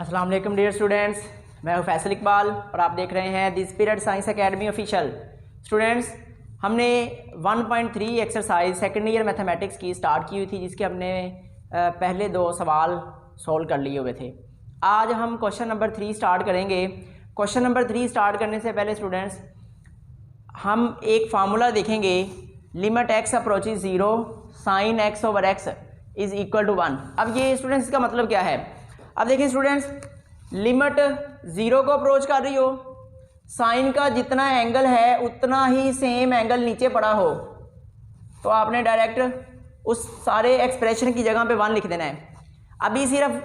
अस्सलाम वालेकुम dear students, मैं हूं फैसल इकबाल और आप देख रहे हैं the spirit science academy official. Students, हमने 1.3 एक्सरसाइज सेकेंड ईयर मैथमेटिक्स की स्टार्ट की हुई थी, जिसके हमने पहले 2 सवाल सॉल्व कर लिए हुए थे। आज हम क्वेश्चन नंबर 3 स्टार्ट करेंगे। क्वेश्चन नंबर 3 स्टार्ट करने से पहले स्टूडेंट्स हम एक फार्मूला देखेंगे, limit x approaches 0 sine x over x is equal to 1। अब ये स्टूडेंट्स इसका मतलब क्या है? अब देखिए स्टूडेंट्स, लिमिट 0 को अप्रोच कर रही हो, साइन का जितना एंगल है उतना ही सेम एंगल नीचे पड़ा हो, तो आपने डायरेक्ट उस सारे एक्सप्रेशन की जगह पे 1 लिख देना है। अभी सिर्फ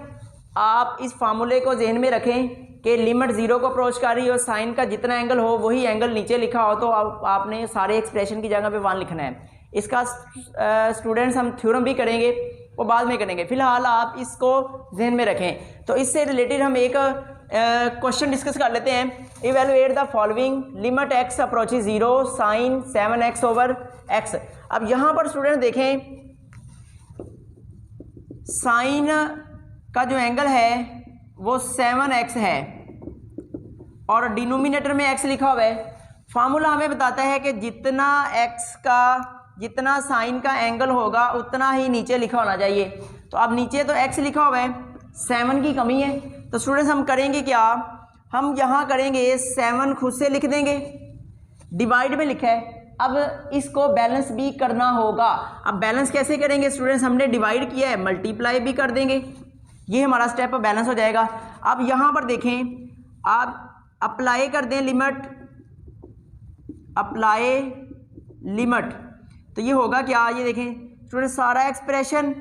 आप इस फार्मूले को जहन में रखें कि लिमिट 0 को अप्रोच कर रही हो, साइन का जितना एंगल हो वही एंगल नीचे लिखा हो, तो आपने सारे एक्सप्रेशन की जगह पे 1 लिखना है। इसका स्टूडेंट्स हम थ्योरम भी करेंगे, वो बाद में करेंगे। फिलहाल आप इसको जहन में रखें। तो इससे रिलेटेड हम एक क्वेश्चन डिस्कस कर लेते हैं। Evaluate the following, limit x approaches 0 sine 7x over x। अब यहाँ पर स्टूडेंट देखें, साइन का जो एंगल है वो 7x है और डिनोमिनेटर में x लिखा हुआ है। फार्मूला हमें बताता है कि जितना साइन का एंगल होगा उतना ही नीचे लिखा होना चाहिए। तो अब नीचे तो x लिखा हुआ है, 7 की कमी है। तो स्टूडेंट्स हम करेंगे क्या, हम यहाँ करेंगे 7 खुद से लिख देंगे, डिवाइड में लिखा है। अब इसको बैलेंस भी करना होगा। अब बैलेंस कैसे करेंगे स्टूडेंट्स, हमने डिवाइड किया है, मल्टीप्लाई भी कर देंगे, ये हमारा स्टेप बैलेंस हो जाएगा। अब यहाँ पर देखें, आप अप्लाई कर दें लिमिट, अप्लाई लिमिट, तो ये होगा क्या, ये देखें स्टूडेंट सारा एक्सप्रेशन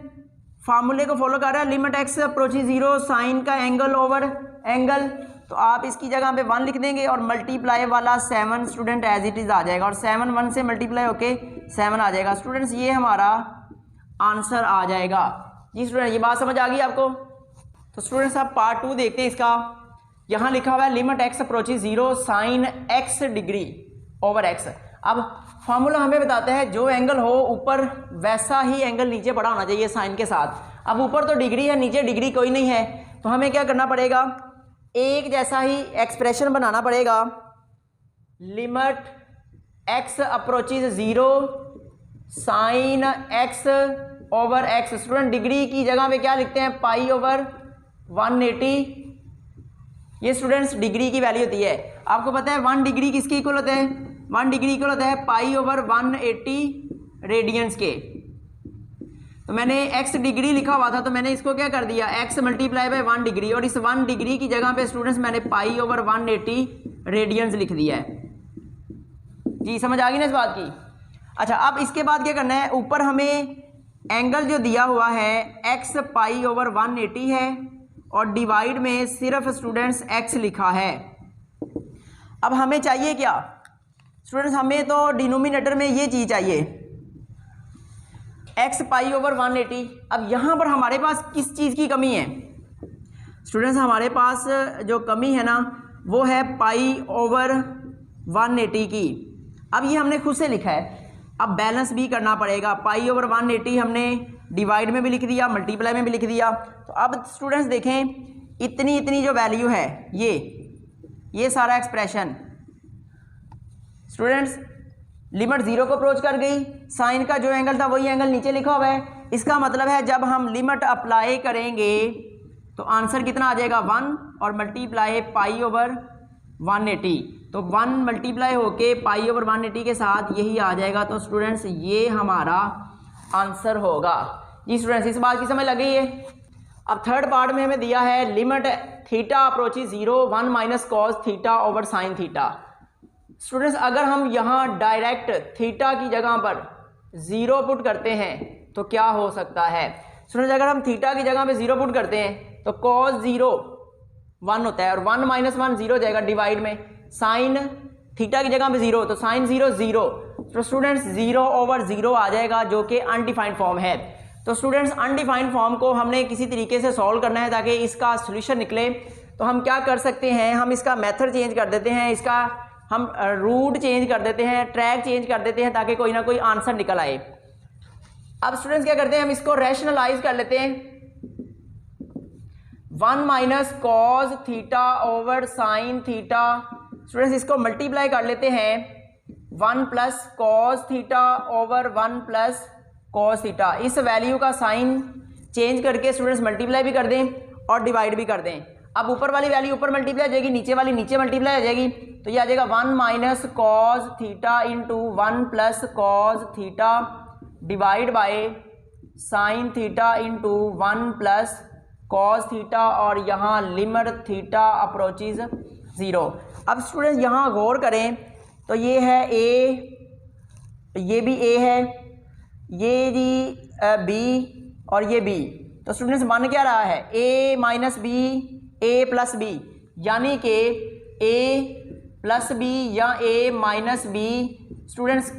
फार्मूले को फॉलो कर रहा है। लिमिट x अप्रोचेज 0 साइन का एंगल ओवर एंगल, तो आप इसकी जगह पे 1 लिख देंगे और मल्टीप्लाई वाला 7 स्टूडेंट एज इट इज़ आ जाएगा और 7 1 से मल्टीप्लाई होके 7 आ जाएगा। स्टूडेंट्स ये हमारा आंसर आ जाएगा। जी स्टूडेंट, ये बात समझ आ गई आपको? तो स्टूडेंट्स आप पार्ट 2 देखते हैं इसका। यहाँ लिखा हुआ है limit x approaches 0 sine x degree over x। अब फार्मूला हमें बताता है जो एंगल हो ऊपर वैसा ही एंगल नीचे पड़ा होना चाहिए साइन के साथ। अब ऊपर तो डिग्री है, नीचे डिग्री कोई नहीं है, तो हमें क्या करना पड़ेगा, एक जैसा ही एक्सप्रेशन बनाना पड़ेगा। Limit x approaches 0 sine x over x। Student degree की जगह पे क्या लिखते हैं, पाई ओवर 180। ये स्टूडेंट्स डिग्री की वैल्यू होती है। आपको पता है 1 डिग्री किसके इक्वल होता है, 1 डिग्री इक्वल होता है पाई ओवर 180 रेडियंस के। तो मैंने x डिग्री लिखा हुआ था, तो मैंने इसको क्या कर दिया, x मल्टीप्लाई बाय 1 डिग्री, और इस 1 डिग्री की जगह पे स्टूडेंट्स मैंने पाई ओवर 180 रेडियंस लिख दिया है। जी समझ आ गई ना इस बात की? अच्छा, अब इसके बाद क्या करना है, ऊपर हमें एंगल जो दिया हुआ है x पाई ओवर 180 है और डिवाइड में सिर्फ स्टूडेंट्स x लिखा है। अब हमें चाहिए क्या स्टूडेंट्स, हमें तो डिनोमिनेटर में ये चीज़ चाहिए, x पाई ओवर 180। अब यहाँ पर हमारे पास किस चीज़ की कमी है स्टूडेंट्स, हमारे पास जो कमी है ना वो है पाई ओवर 180 की। अब ये हमने खुद से लिखा है, अब बैलेंस भी करना पड़ेगा। पाई ओवर 180 हमने डिवाइड में भी लिख दिया, मल्टीप्लाई में भी लिख दिया। तो अब स्टूडेंट्स देखें, इतनी जो वैल्यू है ये सारा एक्सप्रेशन स्टूडेंट्स लिमिट 0 को अप्रोच कर गई, साइन का जो एंगल था वही एंगल नीचे लिखा हुआ है। इसका मतलब है जब हम लिमिट अप्लाई करेंगे तो आंसर कितना आ जाएगा, 1 और मल्टीप्लाई पाई ओवर 180। तो 1 मल्टीप्लाई होके पाई ओवर 180 के साथ यही आ जाएगा। तो स्टूडेंट्स ये हमारा आंसर होगा। जी स्टूडेंट्स, इस बात की समझ लग गई है? अब थर्ड पार्ट में हमें दिया है limit theta approaches 0 1 minus cos theta over sine theta. Students अगर हम यहाँ डायरेक्ट थीटा की जगह पर 0 पुट करते हैं तो क्या हो सकता है स्टूडेंट्स, अगर हम थीटा की जगह पे 0 पुट करते हैं तो cos 0 1 होता है और 1 माइनस 1 0 जाएगा डिवाइड में। साइन थीटा की जगह पे 0 तो साइन 0 0, तो स्टूडेंट्स 0 ओवर 0 आ जाएगा जो कि अनडिफाइंड फॉर्म है। तो स्टूडेंट्स अनडिफाइंड फॉर्म को हमने किसी तरीके से सॉल्व करना है ताकि इसका सोल्यूशन निकले। तो हम क्या कर सकते हैं, हम इसका मेथड चेंज कर देते हैं, इसका हम रूट चेंज कर देते हैं, ट्रैक चेंज कर देते हैं ताकि कोई ना कोई आंसर निकल आए। अब स्टूडेंट्स क्या करते हैं, हम इसको रैशनलाइज कर लेते हैं। 1 minus cos theta over sine theta. Students इसको मल्टीप्लाई कर लेते हैं, 1 plus cos theta over 1 plus cos theta. इस वैल्यू का साइन चेंज करके स्टूडेंट्स मल्टीप्लाई भी कर दें और डिवाइड भी कर दें। अब ऊपर वाली वैल्यू ऊपर मल्टीप्लाई हो जाएगी, नीचे वाली नीचे मल्टीप्लाई हो जाएगी, तो ये आ जाएगा 1 minus cos theta into 1 plus cos theta divide by sine theta into 1 plus cos theta, और यहाँ लिमिट थीटा अप्रोचेज 0। अब स्टूडेंट्स यहाँ गौर करें तो ये है ए, ये भी ए है, ये जी बी और ये बी। तो स्टूडेंट्स बन क्या रहा है, ए माइनस बी, ए प्लस बी, यानी कि ए प्लस बी या ए माइनस बी स्टूडेंट्स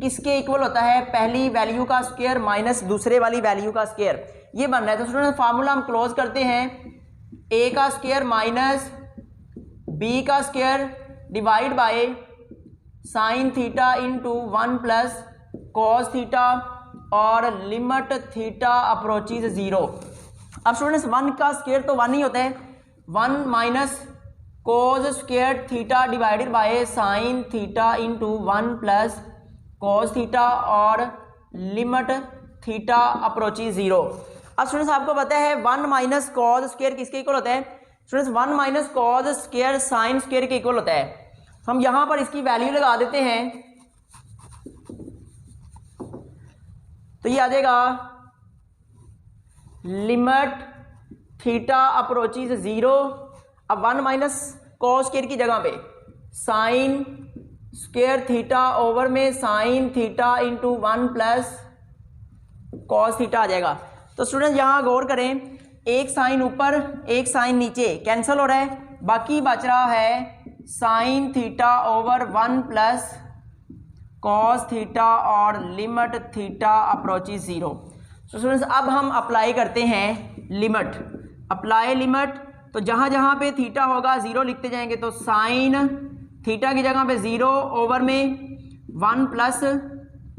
किसके इक्वल होता है, पहली वैल्यू का स्क्वायर माइनस दूसरे वाली वैल्यू का स्क्वायर, ये बन रहा है। तो स्टूडेंट्स फार्मूला हम क्लोज करते हैं, ए का स्क्वायर माइनस बी का square divide by sine theta into 1 plus cos theta और लिमिट थीटा अप्रोचेज 0। अब स्टूडेंट्स 1 का स्क्वायर तो 1 ही होता है, 1 minus cos square theta divided by sine theta into 1 plus cos theta और लिमिट थीटा अप्रोचेज 0। अब students आपको पता है 1 माइनस कॉज स्क्वायर किसके इक्वल होता है, students 1 minus cause square sine square के इक्वल होता है। हम यहाँ पर इसकी वैल्यू लगा देते हैं, तो ये आ जाएगा लिमिट थीटा अप्रोचेज 0। अब 1 माइनस कॉस स्क्वायर की जगह पे साइन स्क्वायर थीटा ओवर में sine theta into 1 plus cos theta आ जाएगा। तो स्टूडेंट यहाँ गौर करें, एक साइन ऊपर एक साइन नीचे कैंसिल हो रहा है, बाकी बच रहा है sign theta over 1 plus cos theta और लिमिट थीटा अप्रोचेज 0। तो स्टूडेंट्स अब हम अप्लाई करते हैं लिमिट, अप्लाई लिमिट। तो जहाँ जहाँ पे थीटा होगा 0 लिखते जाएंगे, तो साइन थीटा की जगह पे 0 ओवर में 1 प्लस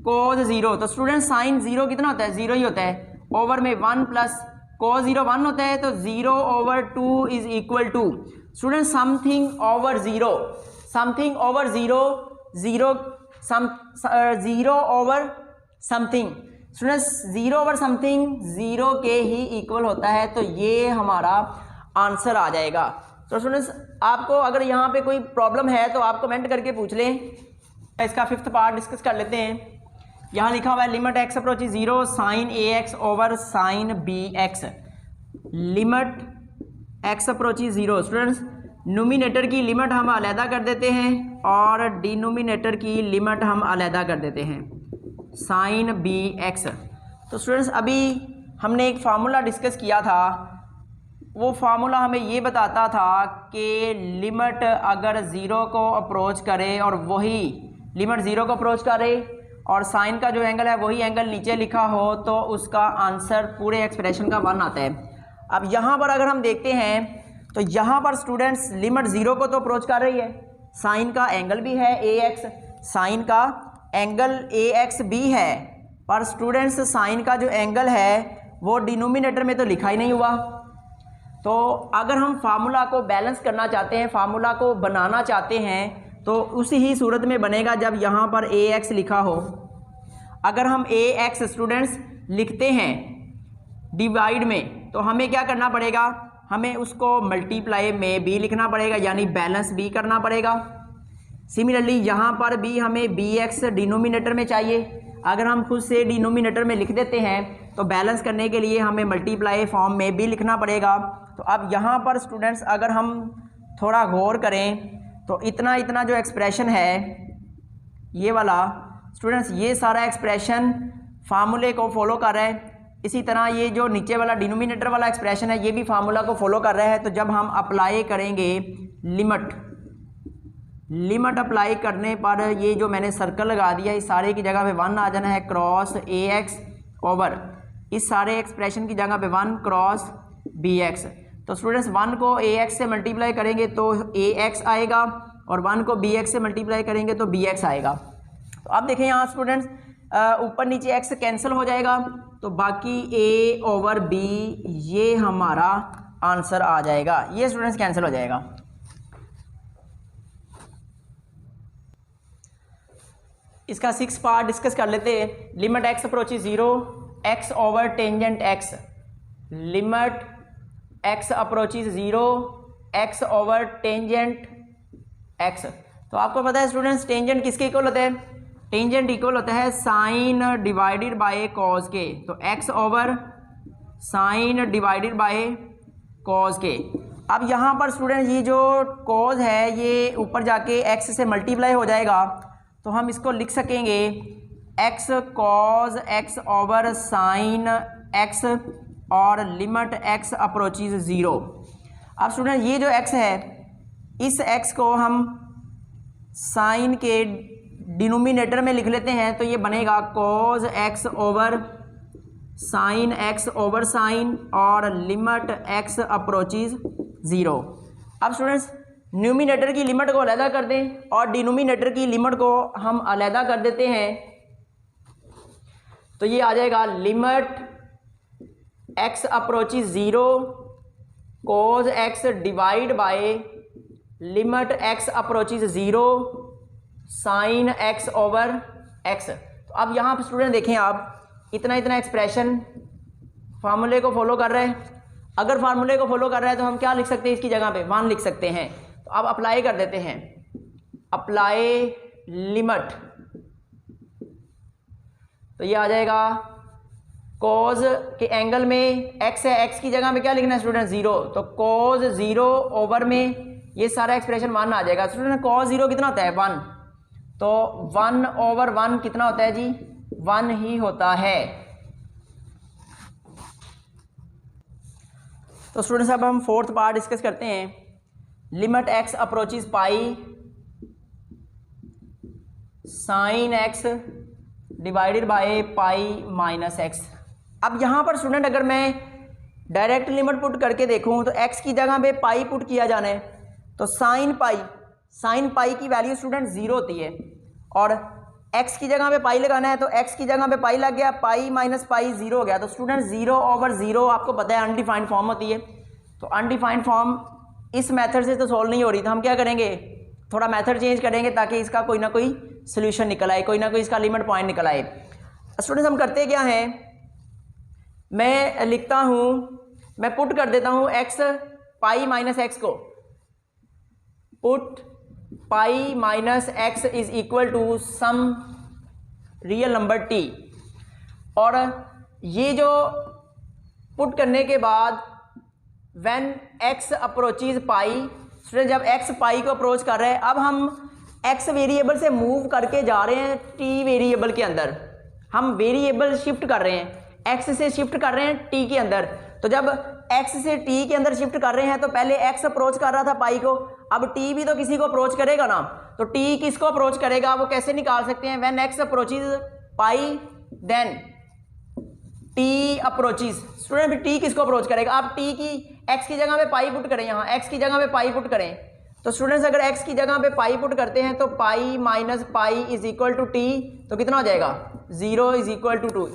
कोज 0। तो स्टूडेंट साइन 0 कितना होता है, 0 ही होता है, ओवर में 1 प्लस कोज 0 1 होता है, तो 0 over 2 is equal to student something over 0, something over 0, 0 over something. Students 0 over something 0 के ही इक्वल होता है, तो ये हमारा आंसर आ जाएगा। तो स्टूडेंट्स आपको अगर यहाँ पे कोई प्रॉब्लम है तो आप कमेंट करके पूछ लें। इसका 5th पार्ट डिस्कस कर लेते हैं। यहाँ लिखा हुआ है limit x approaches 0 sine a x over sine b x, limit x approaches 0। Students nominator की लिमिट हम अलहदा कर देते हैं और डिनोमिनेटर की लिमिट हम अलहदा कर देते हैं, साइन बी एक्स। तो स्टूडेंट्स अभी हमने एक फार्मूला डिस्कस किया था, वो फार्मूला हमें ये बताता था कि लिमिट अगर 0 को अप्रोच करे और वही लिमिट 0 को अप्रोच करे और साइन का जो एंगल है वही एंगल नीचे लिखा हो, तो उसका आंसर पूरे एक्सप्रेशन का 1 आता है। अब यहाँ पर अगर हम देखते हैं तो यहाँ पर स्टूडेंट्स लिमिट 0 को तो अप्रोच कर रही है, साइन का एंगल भी है ए एक्स, साइन का एंगल ए एक्स भी है, पर स्टूडेंट्स साइन का जो एंगल है वो डिनोमिनेटर में तो लिखा ही नहीं हुआ। तो अगर हम फार्मूला को बैलेंस करना चाहते हैं, फार्मूला को बनाना चाहते हैं, तो उसी ही सूरत में बनेगा जब यहाँ पर ए एक्स लिखा हो। अगर हम ए एक्स स्टूडेंट्स लिखते हैं डिवाइड में, तो हमें क्या करना पड़ेगा, हमें उसको मल्टीप्लाई में भी लिखना पड़ेगा, यानी बैलेंस भी करना पड़ेगा। सिमिलरली यहाँ पर भी हमें बी एक्स डिनोमिनेटर में चाहिए, अगर हम खुद से डिनोमिनेटर में लिख देते हैं तो बैलेंस करने के लिए हमें मल्टीप्लाई फॉर्म में भी लिखना पड़ेगा। तो अब यहाँ पर स्टूडेंट्स अगर हम थोड़ा गौर करें तो इतना इतना जो एक्सप्रेशन है ये वाला, स्टूडेंट्स ये सारा एक्सप्रेशन फार्मूले को फॉलो कर रहा है। इसी तरह ये जो नीचे वाला डिनोमिनेटर वाला एक्सप्रेशन है ये भी फार्मूला को फॉलो कर रहा है। तो जब हम अप्लाई करेंगे लिमिट अप्लाई करने पर ये जो मैंने सर्कल लगा दिया इस सारे की जगह पे 1 आ जाना है, क्रॉस ए एक्स ओवर इस सारे एक्सप्रेशन की जगह पे 1 क्रॉस बी एक्स। तो स्टूडेंट्स 1 को ए एक्स से मल्टीप्लाई करेंगे तो ए एक्स आएगा और 1 को बी एक्स से मल्टीप्लाई करेंगे तो बी एक्स आएगा। तो अब देखें यहाँ स्टूडेंट्स ऊपर नीचे एक्स कैंसिल हो जाएगा, तो बाकी ए ओवर बी ये हमारा आंसर आ जाएगा। ये स्टूडेंट्स कैंसिल हो जाएगा। इसका 6 पार्ट डिस्कस कर लेते हैं। Limit x approaches 0, x over tangent x, limit x approaches 0, x over tangent x. तो आपको पता है स्टूडेंट्स टेंजेंट किसके इक्वल होता है? टेंजेंट इक्वल होता है साइन डिवाइडेड बाय कॉज के। तो x over sine divided by cos के। अब यहाँ पर स्टूडेंट ये जो कॉज है ये ऊपर जाके एक्स से मल्टीप्लाई हो जाएगा, तो हम इसको लिख सकेंगे x cos x over sine x और लिमिट एक्स अप्रोचेस 0। अब स्टूडेंट ये जो एक्स है, इस एक्स को हम साइन के डिनोमिनेटर में लिख लेते हैं, तो ये बनेगा cos x over sine x over sine और लिमिट एक्स अप्रोचेस 0। अब स्टूडेंट्स न्यूमिनेटर की लिमिट को अलहदा कर दें और डिनोमिनेटर की लिमिट को हम अलहदा कर देते हैं, तो ये आ जाएगा limit x approaches 0 cos x divide by limit x approaches 0 sign x over x. तो अब यहाँ पर स्टूडेंट देखें, आप इतना एक्सप्रेशन फार्मूले को फॉलो कर रहे हैं। अगर फार्मूले को फॉलो कर रहे हैं तो हम क्या लिख सकते हैं? इसकी जगह पे 1 लिख सकते हैं। तो अब अप्लाई कर देते हैं, अप्लाई लिमिट, तो ये आ जाएगा कॉज के एंगल में x है, x की जगह में क्या लिखना है स्टूडेंट? 0। तो कॉज 0 ओवर में ये सारा एक्सप्रेशन 1 आ जाएगा। स्टूडेंट कॉज 0 कितना होता है? 1। तो 1 ओवर 1 कितना होता है जी? 1 ही होता है। तो स्टूडेंट्स अब हम 4th पार्ट डिस्कस करते हैं। Limit x approaches pi sine x divided by pi minus x. अब यहाँ पर स्टूडेंट अगर मैं डायरेक्ट लिमिट पुट करके देखूँ तो x की जगह पे पाई पुट किया जाना है, तो साइन पाई की वैल्यू स्टूडेंट 0 होती है और x की जगह पे पाई लगाना है, तो x की जगह पे पाई लग गया, पाई माइनस पाई 0 हो गया। तो स्टूडेंट 0 ओवर 0 आपको पता है अनडिफाइंड फॉर्म होती है। तो अनडिफाइंड फॉर्म इस मेथड से तो सॉल्व नहीं हो रही, तो हम क्या करेंगे? थोड़ा मेथड चेंज करेंगे ताकि इसका कोई ना कोई सोल्यूशन निकल आए, कोई ना कोई इसका लिमिट पॉइंट निकल आए। स्टूडेंट्स हम करते क्या हैं, मैं लिखता हूँ, मैं पुट कर देता हूँ x पाई माइनस एक्स को, put pi minus x is equal to some real number t। और ये जो पुट करने के बाद when x approaches pi, student जब x पाई को अप्रोच कर रहे हैं, अब हम x वेरिएबल से मूव करके जा रहे हैं t वेरिएबल के अंदर। हम वेरिएबल शिफ्ट कर रहे हैं, x से शिफ्ट कर रहे हैं t के अंदर। तो जब x से t के अंदर शिफ्ट कर रहे हैं तो पहले x अप्रोच कर रहा था पाई को, अब t भी तो किसी को अप्रोच करेगा ना। तो t किसको अप्रोच करेगा वो कैसे निकाल सकते हैं? When x approaches pi then t approaches. Student t किसको अप्रोच करेगा? आप t की x की जगह पे पाई पुट करें, यहाँ x की जगह पे पाई पुट करें। तो स्टूडेंट्स अगर x की जगह पे पाई पुट करते हैं तो pi minus pi is equal to t, तो कितना हो जाएगा? 0 इज इक्वल टू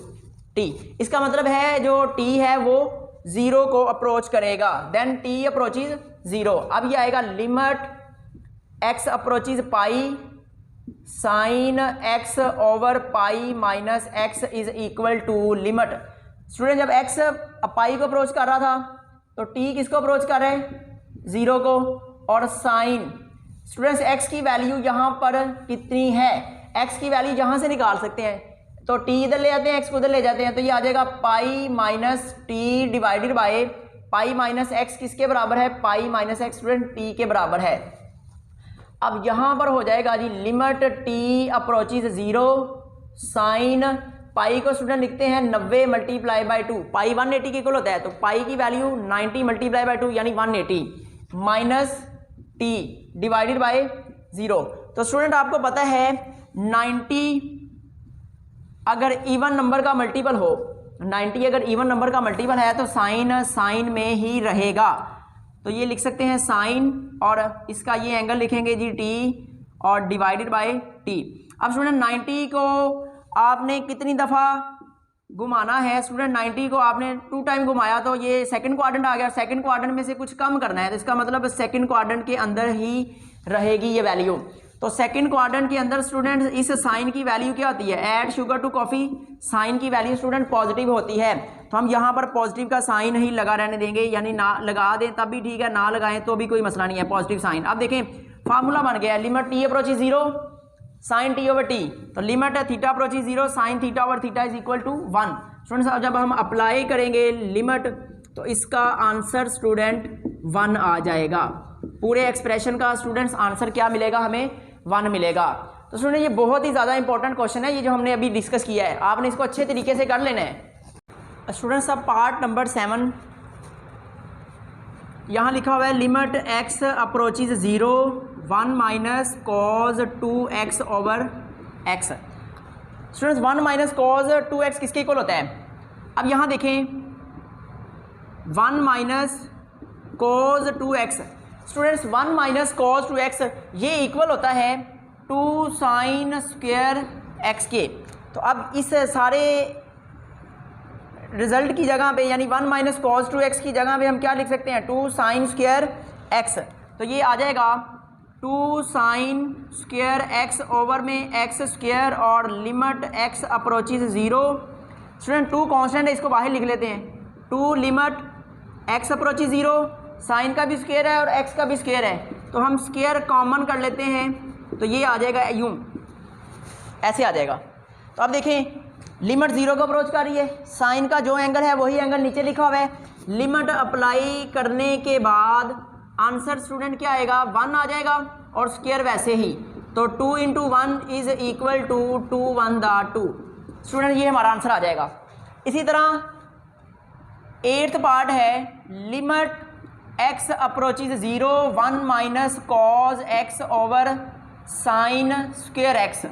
टी। इसका मतलब है जो t है वो 0 को अप्रोच करेगा, देन t अप्रोचेस 0। अब ये आएगा limit x approaches pi sine x over pi minus x is equal to limit. Student जब x पाई को अप्रोच कर रहा था तो t किसको अप्रोच कर रहे हैं? 0 को। और साइन, स्टूडेंट्स x की वैल्यू यहाँ पर कितनी है? x की वैल्यू यहाँ से निकाल सकते हैं, तो t इधर ले जाते हैं, x को उधर ले जाते हैं, तो ये आ जाएगा pi minus t divided by pi minus x. किसके बराबर है? Pi minus x student t के बराबर है। अब यहाँ पर हो जाएगा जी limit t approaches 0 sine pi को स्टूडेंट लिखते हैं 90 मल्टीप्लाई बाय 2, पाई 180 के इक्वल होता है, तो पाई की वैल्यू 90 मल्टीप्लाई बाय 2 यानी 180 माइनस टी डिवाइडेड बाय 0। तो स्टूडेंट आपको पता है 90 अगर इवन नंबर का मल्टीपल हो, 90 अगर इवन नंबर का मल्टीपल है तो साइन में ही रहेगा। तो ये लिख सकते हैं साइन और इसका ये एंगल लिखेंगे जी टी और डिवाइडेड बाय टी। अब स्टूडेंट 90 को आपने कितनी दफ़ा घुमाना है स्टूडेंट 90 को आपने 2 टाइम घुमाया तो ये सेकंड क्वाड्रेंट आ गया, सेकंड क्वाड्रेंट में से कुछ कम करना है तो इसका मतलब सेकंड क्वाड्रेंट के अंदर ही रहेगी ये वैल्यू। तो सेकंड क्वाड्रेंट के अंदर स्टूडेंट इस साइन की वैल्यू क्या होती है, add sugar to coffee, sine की वैल्यू स्टूडेंट पॉजिटिव होती है, तो हम यहाँ पर पॉजिटिव का साइन ही लगा रहने देंगे, यानी ना लगा दें तब भी ठीक है, ना लगाएं तो भी कोई मसला नहीं है, पॉजिटिव साइन। अब देखें फार्मूला बन गया, limit t approaches 0 sine t over t, तो limit theta approaches 0 sine theta over theta is equal to 1। Students जब हम अप्लाई करेंगे लिमिट तो इसका आंसर स्टूडेंट 1 आ जाएगा, पूरे एक्सप्रेशन का स्टूडेंट्स आंसर क्या मिलेगा, हमें 1 मिलेगा। तो स्टूडेंट ये बहुत ही ज़्यादा इंपॉर्टेंट क्वेश्चन है, ये जो हमने अभी डिस्कस किया है, आपने इसको अच्छे तरीके से कर लेना है। स्टूडेंट्स अब पार्ट नंबर 7 यहाँ लिखा हुआ है, limit x approaches 0 1 minus cause 2x over x। Students 1 minus cause 2x किसके इक्वल होता है, अब यहाँ देखें 1 minus cause 2x, students 1 minus cause 2x ये इक्वल होता है 2 साइन स्क्वायर x के। तो अब इस सारे रिजल्ट की जगह पे यानी 1 माइनस कॉज 2x की जगह पे हम क्या लिख सकते हैं, 2 साइन स्क्वायर x, तो ये आ जाएगा 2 साइन स्क्वायर x ओवर में x स्क्वायर और limit x approaches 0। Student 2 constant है, इसको बाहर लिख लेते हैं, 2 लिमिट x अप्रोचेज 0, साइन का भी स्क्वायर है और x का भी स्क्वायर है, तो हम स्क्वायर कॉमन कर लेते हैं, तो ये आ जाएगा यूं, ऐसे आ जाएगा। तो अब देखें लिमिट 0 को अप्रोच कर रही है, साइन का जो एंगल है वही एंगल नीचे लिखा हुआ है, लिमिट अप्लाई करने के बाद आंसर स्टूडेंट क्या आएगा, 1 आ जाएगा और स्क्वायर वैसे ही, तो 2 इंटू 1 इज इक्वल टू 2 1 दा 2। स्टूडेंट ये हमारा आंसर आ जाएगा। इसी तरह 8th पार्ट है, limit x approaches 0 1 minus cos x over sine square x।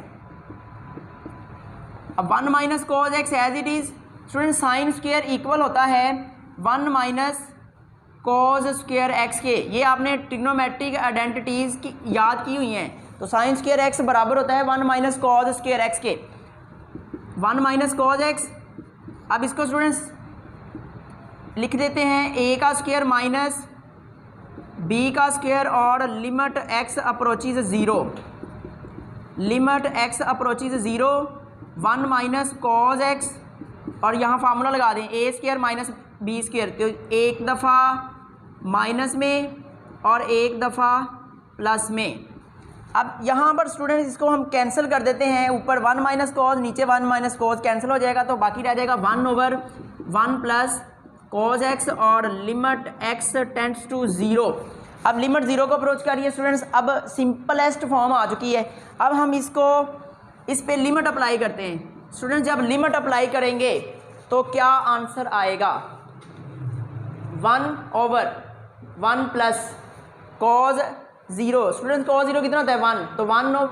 अब 1 minus cos x as it is, student sine square equal होता है 1 माइनस कॉज स्क्वायर x के, ये आपने ट्रिग्नोमेट्रिक आइडेंटिटीज़ की याद की हुई हैं, तो साइन स्क्वायर x बराबर होता है 1 माइनस कॉज स्क्वायर x के, 1 माइनस कॉज x। अब इसको स्टूडेंट्स लिख देते हैं a का स्क्वायर माइनस b का स्क्वायर और limit x approaches 0, limit x approaches 0 1 minus cos x और यहाँ फार्मूला लगा दें a square minus b square, तो एक दफ़ा माइनस में और एक दफ़ा प्लस में। अब यहाँ पर स्टूडेंट्स इसको हम कैंसिल कर देते हैं, ऊपर 1 माइनस कॉज नीचे 1 माइनस कॉज कैंसिल हो जाएगा, तो बाकी रह जाएगा 1 ओवर 1 प्लस कॉज x और लिमिट x टेंड्स टू 0। अब लिमिट 0 को अप्रोच करिए स्टूडेंट्स, अब सिंपलेस्ट फॉर्म आ चुकी है, अब हम इसको इस पे लिमिट अप्लाई करते हैं। स्टूडेंट जब लिमिट अप्लाई करेंगे तो क्या आंसर आएगा, 1 over 1 plus cos 0, students cause 0 कितना होता है 1, तो 1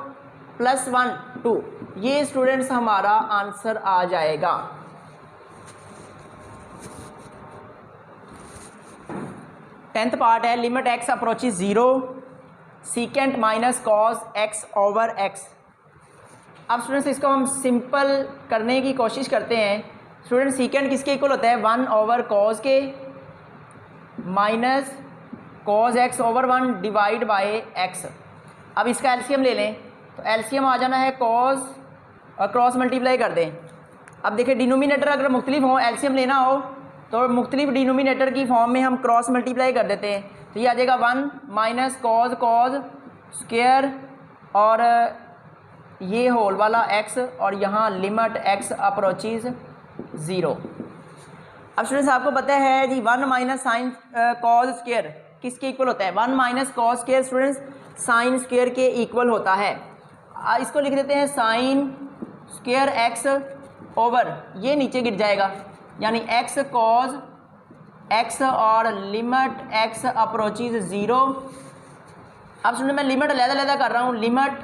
प्लस 1 2, ये स्टूडेंट्स हमारा आंसर आ जाएगा। टेंथ पार्ट है, limit x approaches 0 secant minus cos x over x। अब स्टूडेंट्स इसको हम सिंपल करने की कोशिश करते हैं। स्टूडेंट सीकेंट किसके इक्वल होता है, 1 ओवर कॉज के minus cos x over 1 divide by x। अब इसका एलसीएम ले लें, तो एलसीएम आ जाना है कॉज और क्रॉस मल्टीप्लाई कर दें। अब देखिए डिनोमिनेटर अगर मुख्तलिफ हो, एलसीएम लेना हो तो मुख्तलिफ डिनोमिनेटर की फॉर्म में हम क्रॉस मल्टीप्लाई कर देते हैं, तो ये आ जाएगा 1 माइनस कॉज कॉज स्क्वायर और ये होल वाला x और यहाँ लिमिट x अप्रोचेज 0। अब स्टूडेंट्स आपको पता है जी 1 माइनस साइन कॉज स्क्वायर किसके इक्वल होता है, 1 minus cause square students sine square के इक्वल होता है। इसको लिख देते हैं साइन स्क्वायर x ओवर, ये नीचे गिर जाएगा यानी x कॉज x और लिमिट x अप्रोचेज 0। अब स्टूडेंट मैं लिमिट अलग-अलग कर रहा हूँ, limit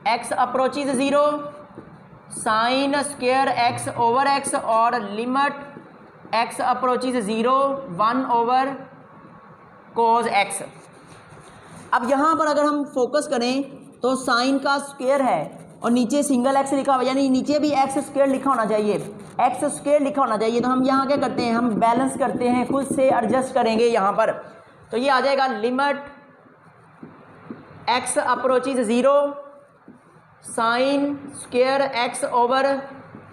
x approaches 0 sign square x over x और लिमिट x अप्रोचेज 0 1 ओवर कोज x। अब यहाँ पर अगर हम फोकस करें तो साइन का स्क्वायर है और नीचे सिंगल x लिखा हुआ, यानी नीचे भी x स्क्वायर लिखा होना चाहिए। एक्स स्क्वायर लिखा होना चाहिए। तो हम यहाँ क्या करते हैं, हम बैलेंस करते हैं, खुद से एडजस्ट करेंगे यहाँ पर। तो ये आ जाएगा limit x approaches 0 sine square x over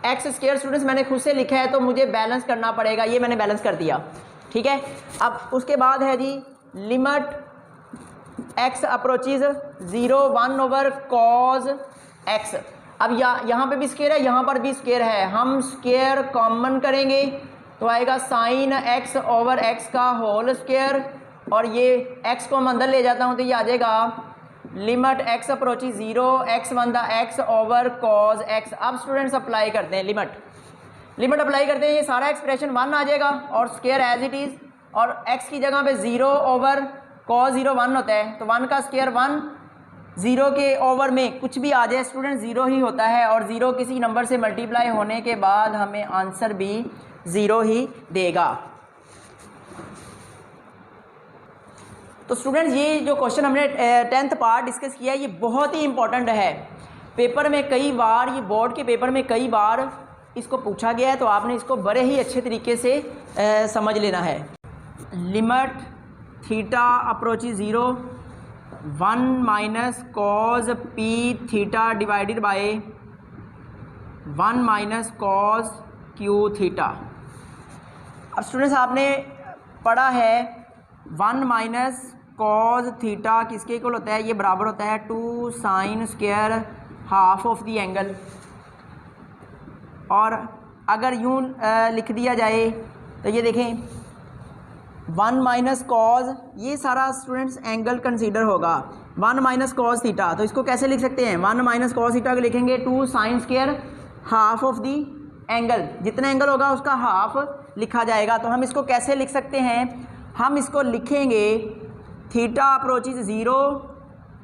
x square. Students मैंने खुद से लिखा है तो मुझे बैलेंस करना पड़ेगा, ये मैंने बैलेंस कर दिया, ठीक है। अब उसके बाद है जी limit x approaches 0 1 over cos x. अब यहाँ पे भी स्क्वायर है, यहाँ पर भी स्क्वायर है, हम स्क्वायर कॉमन करेंगे तो आएगा साइन एक्स ओवर एक्स का होल स्क्वायर, और ये एक्स को मैं अंदर ले जाता हूँ तो ये आ जाएगा limit x approaches 0 x one the x over cos x. अब स्टूडेंट्स अप्लाई करते हैं लिमिट अप्लाई करते हैं, ये सारा एक्सप्रेशन 1 आ जाएगा और स्क्वायर एज इट इज़, और x की जगह पे 0 ओवर कॉस 0 1 होता है, तो 1 का स्क्वायर 1, 0 के ओवर में कुछ भी आ जाए स्टूडेंट 0 ही होता है, और 0 किसी नंबर से मल्टीप्लाई होने के बाद हमें आंसर भी 0 ही देगा। तो स्टूडेंट्स ये जो क्वेश्चन हमने 10th पार्ट डिस्कस किया ये बहुत ही इंपॉर्टेंट है, पेपर में कई बार, ये बोर्ड के पेपर में कई बार इसको पूछा गया है, तो आपने इसको बड़े ही अच्छे तरीके से समझ लेना है। Limit theta approaches 0 1 minus cause P theta divided by 1 minus cause Q theta. अब स्टूडेंट्स आपने पढ़ा है 1 माइनस कॉज थीटा किसके इक्वल होता है, ये बराबर होता है 2 sine square half of the angle, और अगर यूँ लिख दिया जाए तो ये देखें 1 माइनस कॉज, ये सारा स्टूडेंट्स एंगल कंसीडर होगा, 1 माइनस कॉज थीटा, तो इसको कैसे लिख सकते हैं, 1 माइनस कॉज थीटा को लिखेंगे 2 sine square half of the angle, जितना एंगल होगा उसका हाफ लिखा जाएगा। तो हम इसको कैसे लिख सकते हैं, हम इसको लिखेंगे थीटा अप्रोचेज 0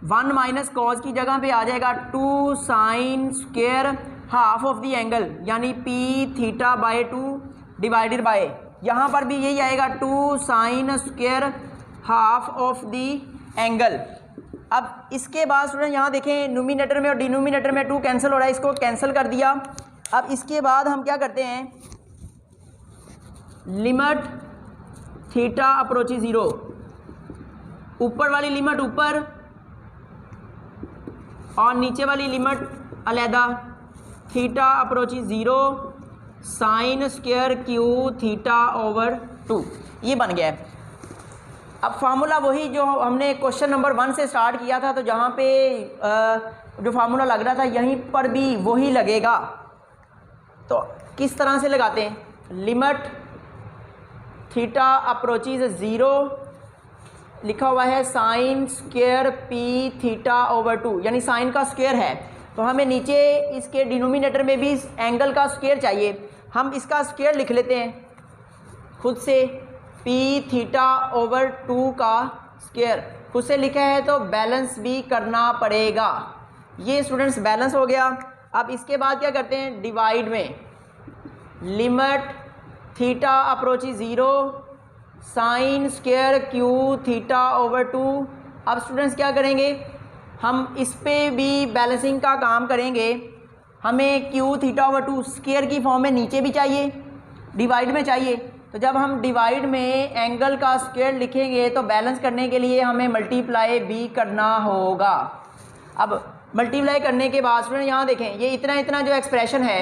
1 माइनस कॉज की जगह पे आ जाएगा 2 sine square half of the angle, यानी पी थीटा बाय 2 डिवाइडेड बाय, यहाँ पर भी यही आएगा 2 sine square half of the angle. अब इसके बाद स्टूडेंट यहाँ देखें न्यूमिनेटर में और डिनोमिनेटर में 2 कैंसिल हो रहा है, इसको कैंसिल कर दिया। अब इसके बाद हम क्या करते हैं, लिमिट थीटा अप्रोचेज 0, ऊपर वाली लिमिट ऊपर और नीचे वाली लिमिट अलहदा, theta approaches 0 sine square Q theta over 2, ये बन गया है। अब फार्मूला वही जो हमने क्वेश्चन नंबर 1 से स्टार्ट किया था, तो जहाँ पे जो फार्मूला लग रहा था यहीं पर भी वही लगेगा। तो किस तरह से लगाते हैं, लिमिट थीटा अप्रोचेज 0 लिखा हुआ है sine square P theta over 2, यानी साइन का स्क्वायर है, तो हमें नीचे इसके डिनोमिनेटर में भी एंगल का स्क्वायर चाहिए, हम इसका स्क्वायर लिख लेते हैं खुद से, पी थीटा ओवर 2 का स्क्वायर खुद से लिखा है तो बैलेंस भी करना पड़ेगा। ये स्टूडेंट्स बैलेंस हो गया। अब इसके बाद क्या करते हैं, डिवाइड में limit theta approaches 0 sine square Q theta over 2। अब स्टूडेंट्स क्या करेंगे, हम इस पे भी बैलेंसिंग का काम करेंगे, हमें क्यू थीटा ओवर 2 स्क्वायर की फॉर्म में नीचे भी चाहिए, डिवाइड में चाहिए, तो जब हम डिवाइड में एंगल का स्क्वायर लिखेंगे तो बैलेंस करने के लिए हमें मल्टीप्लाई भी करना होगा। अब मल्टीप्लाई करने के बाद स्टूडेंट यहाँ देखें, ये इतना इतना जो एक्सप्रेशन है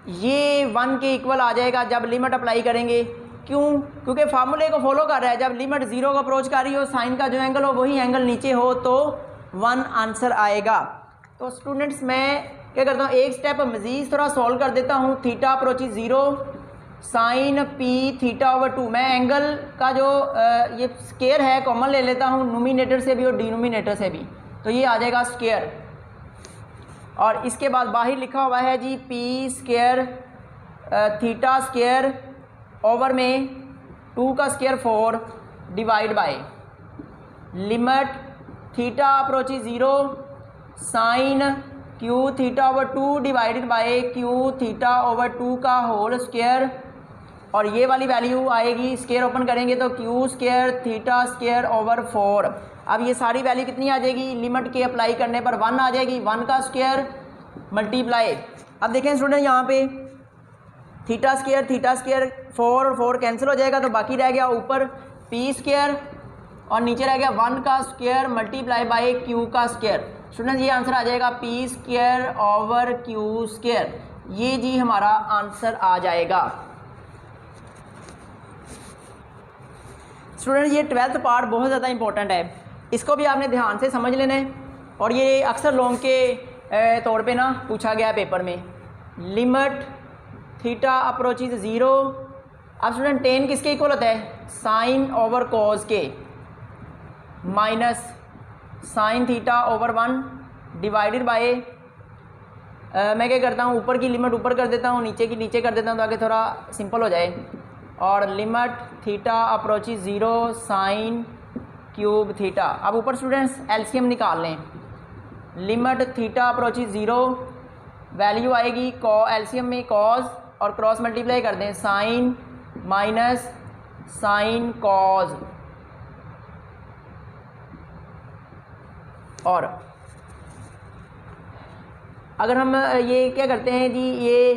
ये 1 के इक्वल आ जाएगा जब लिमिट अप्लाई करेंगे। क्यों, क्योंकि फार्मूले को फॉलो कर रहा है, जब लिमिट 0 को अप्रोच कर रही हो, साइन का जो एंगल हो वही एंगल नीचे हो तो 1 आंसर आएगा। तो स्टूडेंट्स मैं क्या करता हूँ, एक स्टेप मज़ीद थोड़ा सॉल्व कर देता हूँ। Theta approaches 0 sine P theta over 2, मैं एंगल का जो ये स्क्वायर है कॉमन ले लेता हूँ, नोमिनेटर से भी और डिनोमिनेटर से भी, तो ये आ जाएगा स्क्वायर, और इसके बाद बाहर लिखा हुआ है G P square theta square over में 2 का square 4 divide by limit theta approaches 0 sine Q theta over 2 divided by Q theta over 2 का होल स्क्वायर, और ये वाली वैल्यू आएगी, स्क्वायर ओपन करेंगे तो Q square theta square over 4। अब ये सारी वैल्यू कितनी आ जाएगी, लिमिट के अप्लाई करने पर 1 आ जाएगी, 1 का स्क्वायर मल्टीप्लाई। अब देखें स्टूडेंट यहाँ पे थीटा स्क्वायर 4 और 4 कैंसिल हो जाएगा, तो बाकी रह गया ऊपर पी स्क्वायर और नीचे रह गया 1 का स्क्वायर मल्टीप्लाई बाय क्यू का स्क्वायर। स्टूडेंट्स ये आंसर आ जाएगा P square over Q square, ये जी हमारा आंसर आ जाएगा। स्टूडेंट ये 12th पार्ट बहुत ज़्यादा इंपॉर्टेंट है, इसको भी आपने ध्यान से समझ लेना है और ये अक्सर लोगों के तौर पे ना पूछा गया पेपर में। Limit theta approaches 0। अब स्टूडेंट टेन किसके इक्वल होता है? साइन ओवर कॉज के minus sign theta over 1 divided by मैं क्या करता हूँ, ऊपर की लिमिट ऊपर कर देता हूँ, नीचे की नीचे कर देता हूँ ताकि थोड़ा सिंपल हो जाए। और limit theta approaches 0 sine cube theta. अब ऊपर स्टूडेंट्स एलसीएम निकाल लें। लिमिट थीटा अप्रोचेज 0 वैल्यू आएगी एलसीएम में कॉज और क्रॉस मल्टीप्लाई कर दें साइन माइनस साइन कॉज। और अगर हम ये क्या करते हैं जी, ये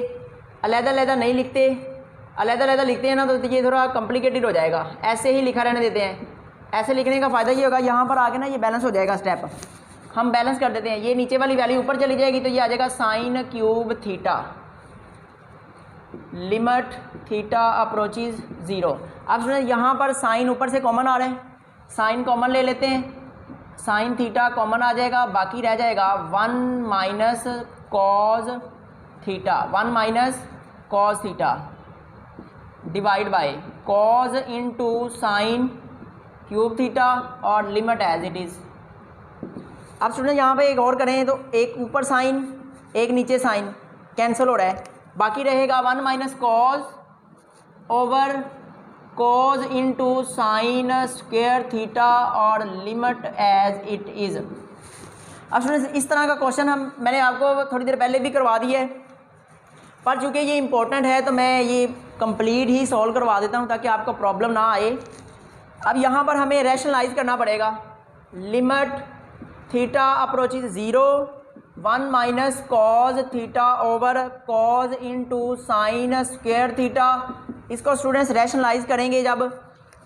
अलग-अलग नहीं लिखते, अलग-अलग लिखते हैं ना तो ये थोड़ा कॉम्प्लिकेटेड हो जाएगा, ऐसे ही लिखा रहने देते हैं। ऐसे लिखने का फ़ायदा ये होगा यहाँ पर आके ना ये बैलेंस हो जाएगा, स्टेप हम बैलेंस कर देते हैं। ये नीचे वाली वैल्यू ऊपर चली जाएगी तो ये आ जाएगा sine cube theta. Limit theta approaches 0। अब स्टूडेंट यहाँ पर साइन ऊपर से कॉमन आ रहे हैं, साइन कॉमन ले लेते हैं, साइन थीटा कॉमन आ जाएगा, बाकी रह जाएगा 1 minus cos theta, 1 minus cos theta divide by cause into sine cube theta और लिमिट एज इट इज़। अब स्टूडेंट यहाँ पे एक और करें तो एक ऊपर साइन एक नीचे साइन कैंसिल हो रहा है, बाकी रहेगा 1 minus cause over cause into sine square theta और लिमिट एज इट इज़। अब स्टूडेंट्स इस तरह का क्वेश्चन मैंने आपको थोड़ी देर पहले भी करवा दिया है, पर चूँकि ये इंपॉर्टेंट है तो मैं ये कंप्लीट ही सॉल्व करवा देता हूँ ताकि आपको प्रॉब्लम ना आए। अब यहाँ पर हमें रैशनलाइज करना पड़ेगा। Limit theta approaches 0 1 minus cos theta over cause into sine square theta. इसको स्टूडेंट्स रैशनलाइज करेंगे जब,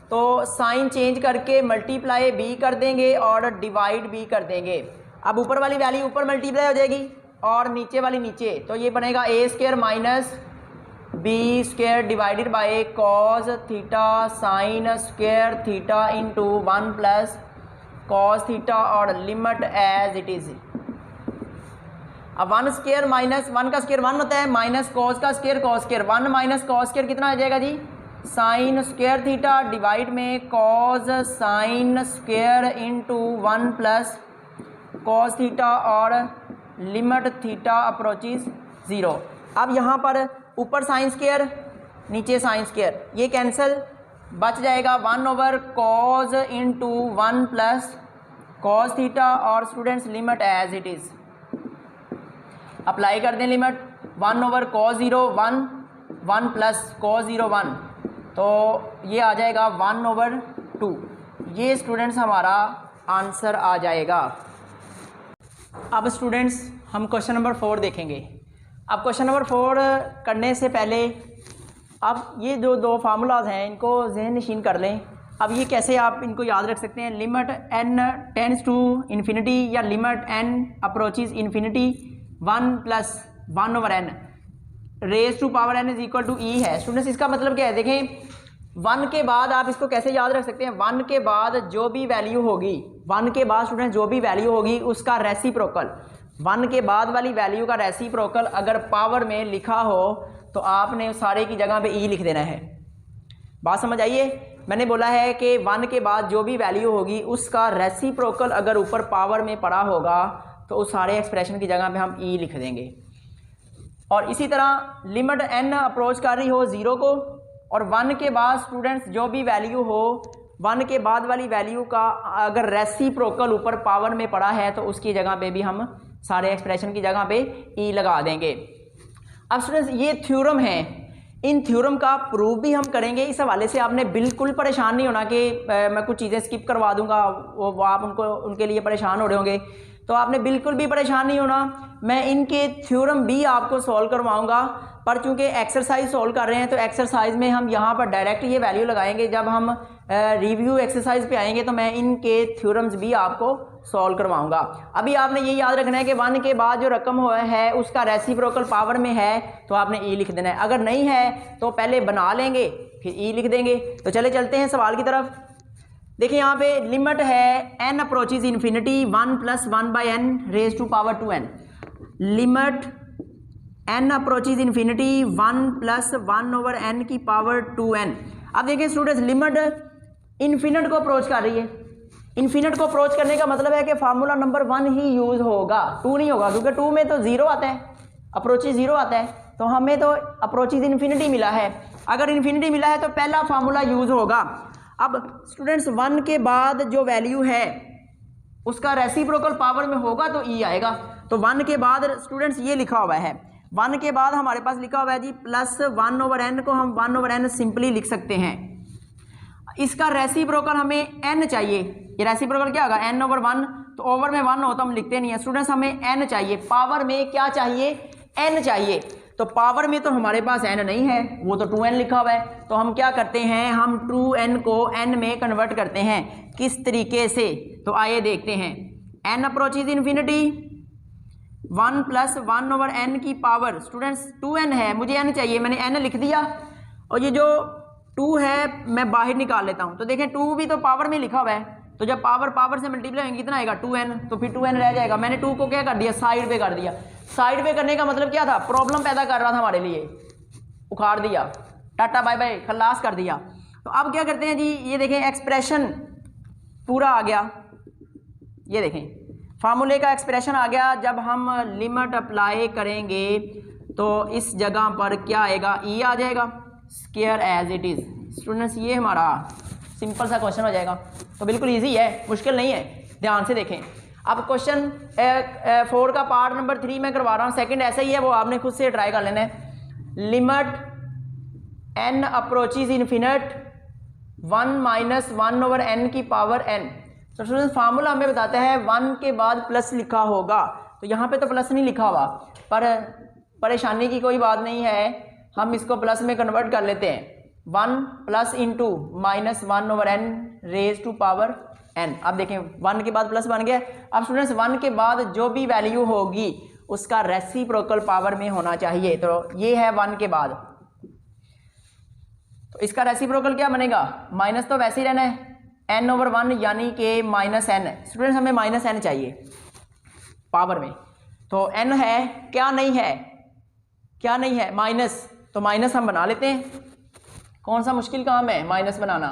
तो साइन चेंज करके मल्टीप्लाई बी कर देंगे और डिवाइड बी कर देंगे। अब ऊपर वाली वैल्यू ऊपर मल्टीप्लाई हो जाएगी और नीचे वाली नीचे, तो ये बनेगा a square minus b square divided by cos theta sine square theta into 1 plus cos theta और लिमिट एज इट इज़। अब 1 स्क्वायर माइनस 1 का स्क्वायर 1 होता है, माइनस कॉस का square cos square, 1 minus cos square कितना आ जाएगा जी, साइन स्क्वायर थीटा डिवाइड में cos sine square into 1 plus cos theta और लिमिट थीटा अप्रोचेज 0। अब यहाँ पर ऊपर साइन स्क्वायर नीचे साइन स्क्वायर, ये कैंसिल, बच जाएगा 1 over cos into 1 plus cos theta और students limit as it is. Apply कर दें limit 1 over cos 0 1 1 plus cos 0 1, तो ये आ जाएगा 1 ओवर 2। ये स्टूडेंट्स हमारा आंसर आ जाएगा। अब स्टूडेंट्स हम क्वेश्चन नंबर 4 देखेंगे। अब क्वेश्चन नंबर 4 करने से पहले अब ये जो दो फार्मूलाज हैं इनको जहन नशीन कर लें। अब ये कैसे आप इनको याद रख सकते हैं, limit n tends to infinity या limit n approaches infinity 1 plus 1 over n raise to power n is equal to e है। स्टूडेंट्स इसका मतलब क्या है, देखें 1 के बाद आप इसको कैसे याद रख सकते हैं, 1 के बाद जो भी वैल्यू होगी, 1 के बाद स्टूडेंट जो भी वैल्यू होगी उसका रेसिप्रोकल, 1 के बाद वाली वैल्यू का रेसिप्रोकल अगर पावर में लिखा हो तो आपने सारे की जगह पे ई लिख देना है। बात समझ आइए, मैंने बोला है कि 1 के बाद जो भी वैल्यू होगी उसका रेसिप्रोकल अगर ऊपर पावर में पड़ा होगा तो उस सारे एक्सप्रेशन की जगह पे हम ई लिख देंगे। और इसी तरह लिमिट n अप्रोच कर रही हो 0 को और 1 के बाद स्टूडेंट्स जो भी वैल्यू हो, 1 के बाद वाली वैल्यू का अगर रेसिप्रोकल ऊपर पावर में पड़ा है तो उसकी जगह पे भी हम सारे एक्सप्रेशन की जगह पे ई लगा देंगे। अब स्टूडेंट्स ये थ्योरम है, इन थ्योरम का प्रूफ भी हम करेंगे। इस हवाले से आपने बिल्कुल परेशान नहीं होना कि मैं कुछ चीज़ें स्किप करवा दूंगा, वो आप उनके लिए परेशान हो रहे होंगे। तो आपने बिल्कुल भी परेशान नहीं होना, मैं इनके थ्योरम भी आपको सॉल्व करवाऊंगा। पर चूंकि एक्सरसाइज सॉल्व कर रहे हैं तो एक्सरसाइज में हम यहाँ पर डायरेक्ट ये वैल्यू लगाएंगे। जब हम रिव्यू एक्सरसाइज पे आएंगे तो मैं इनके थ्योरम्स भी आपको सॉल्व करवाऊंगा। अभी आपने ये याद रखना है कि 1 के बाद जो रकम हुआ है उसका रेसिप्रोकल पावर में है तो आपने ई लिख देना है, अगर नहीं है तो पहले बना लेंगे फिर ई लिख देंगे। तो चले चलते हैं सवाल की तरफ। देखिए यहाँ पे लिमिट है n approaches infinity 1 + 1/n raise to power 2n। Limit n approaches infinity 1 + 1/n की पावर 2n। अब देखिए स्टूडेंट्स, लिमिट इन्फिनिट को अप्रोच कर रही है। इन्फिनिट को अप्रोच करने का मतलब है कि फार्मूला नंबर 1 ही यूज़ होगा, 2 नहीं होगा, क्योंकि 2 में तो 0 आता है, अप्रोचेज 0 आता है। तो हमें तो अप्रोचेज इन्फिनिटी मिला है, अगर इन्फिनिटी मिला है तो पहला फार्मूला यूज़ होगा। अब स्टूडेंट्स 1 के बाद जो वैल्यू है उसका रेसिप्रोकल पावर में होगा तो ई आएगा। तो 1 के बाद स्टूडेंट्स ये लिखा हुआ है, 1 के बाद हमारे पास लिखा हुआ है जी +1/n को हम 1/n सिंपली लिख सकते हैं। इसका रेसिप्रोकल हमें n चाहिए, ये रेसिप्रोकल क्या होगा n/1, तो ओवर में 1 हो तो हम लिखते नहीं है स्टूडेंट्स, हमें n चाहिए, पावर में क्या चाहिए n चाहिए। तो पावर में तो हमारे पास n नहीं है, वो तो 2n लिखा हुआ है। तो हम क्या करते हैं, हम 2n को n में कन्वर्ट करते हैं। किस तरीके से, तो आइए देखते हैं। n अप्रोचेज इन्फिनिटी 1 + 1/n की पावर स्टूडेंट्स 2n है, मुझे n चाहिए, मैंने n लिख दिया और ये जो 2 है मैं बाहर निकाल लेता हूँ। तो देखें 2 भी तो पावर में लिखा हुआ है, तो जब पावर से मल्टीप्लाई होंगे कितना आएगा 2n, तो फिर 2n रह जाएगा। मैंने 2 को क्या कर दिया, साइड पे कर दिया। साइड पे करने का मतलब क्या था, प्रॉब्लम पैदा कर रहा था हमारे लिए, उखाड़ दिया, टाटा बाय बाय, खल्लास कर दिया। तो अब क्या करते हैं जी, ये देखें एक्सप्रेशन पूरा आ गया, ये देखें फार्मूले का एक्सप्रेशन आ गया। जब हम लिमिट अप्लाई करेंगे तो इस जगह पर क्या आएगा, ई आ जाएगा, square as it is. Students ये हमारा सिंपल सा क्वेश्चन हो जाएगा। तो बिल्कुल इजी है, मुश्किल नहीं है, ध्यान से देखें। अब क्वेश्चन 4 का पार्ट नंबर 3 में करवा रहा हूँ, सेकंड ऐसा ही है, वो आपने खुद से ट्राई कर लेना है। Limit n approaches infinite 1 - 1/n की पावर n। तो स्टूडेंट्स फार्मूला हमें बताता है 1 के बाद प्लस लिखा होगा, तो यहाँ पे तो प्लस नहीं लिखा हुआ, पर परेशानी की कोई बात नहीं है, हम इसको प्लस में कन्वर्ट कर लेते हैं। 1 plus into -1/n raise to power n। अब देखें 1 के बाद प्लस बन गया। अब स्टूडेंट्स 1 के बाद जो भी वैल्यू होगी उसका रेसिप्रोकल पावर में होना चाहिए। तो ये है 1 के बाद, तो इसका रेसिप्रोकल क्या बनेगा, माइनस तो वैसे ही रहना है n/1 यानी कि -n। स्टूडेंट्स हमें -n चाहिए पावर में, तो n है क्या नहीं है, क्या नहीं है माइनस, तो माइनस हम बना लेते हैं। कौन सा मुश्किल काम है माइनस बनाना।